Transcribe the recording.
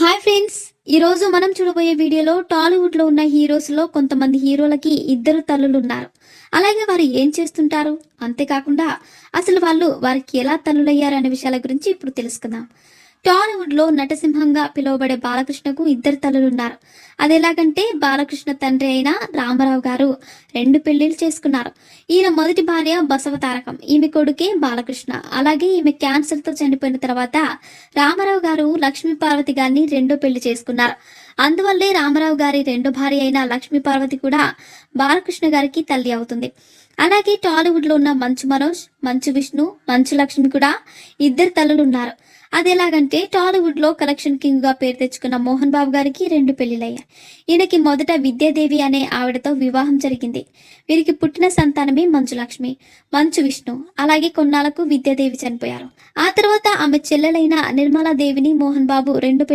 Hi friends, ఈ రోజు మనం చూడబోయే వీడియోలో టాలీవుడ్ లో ఉన్న హీరోస్ లో కొంతమంది హీరోలకి ఇద్దరు తల్లులు ఉన్నారు. అలాగే వారు ఏం చేస్తుంటారు, అంతేకాకుండా అసలు వారికి ఎలా తల్లులయ్యారు అనే విషయాల గురించి ఇప్పుడు తెలుసుకుందాం. టాలీవుడ్ లో నటసింహంగా పిలువబడే బాలకృష్ణకు ఇద్దరు తల్లులు ఉన్నారు. అది ఎలాగంటే బాలకృష్ణ తండ్రి అయిన రామారావు గారు రెండు పెళ్లిళ్ళు చేసుకున్నారు. ఈయన మొదటి భార్య బసవతారకం, ఈమె కొడుకే బాలకృష్ణ. అలాగే ఈమె క్యాన్సర్ తో చనిపోయిన తర్వాత రామారావు గారు లక్ష్మీ పార్వతి గారిని రెండో పెళ్లి చేసుకున్నారు. అందువల్లే రామారావు గారి రెండో భార్య అయిన లక్ష్మీ పార్వతి కూడా బాలకృష్ణ గారికి తల్లి అవుతుంది. అలాగే టాలీవుడ్ లో ఉన్న మంచు మనోజ్, మంచు విష్ణు, మంచు లక్ష్మి కూడా ఇద్దరు తల్లులు ఉన్నారు. అది ఎలాగంటే టాలీవుడ్ లో కలెక్షన్ కింగ్ గా పేరు తెచ్చుకున్న మోహన్ బాబు గారికి రెండు పెళ్లిళ్ళయ్యాయి. ఈయనకి మొదట విద్యాదేవి అనే ఆవిడతో వివాహం జరిగింది. వీరికి పుట్టిన సంతానమే మంచు లక్ష్మి, మంచు విష్ణు. అలాగే కొన్నాళ్లకు విద్యాదేవి చనిపోయారు. ఆ తర్వాత ఆమె చెల్లెలైన నిర్మలాదేవిని మోహన్ బాబు రెండు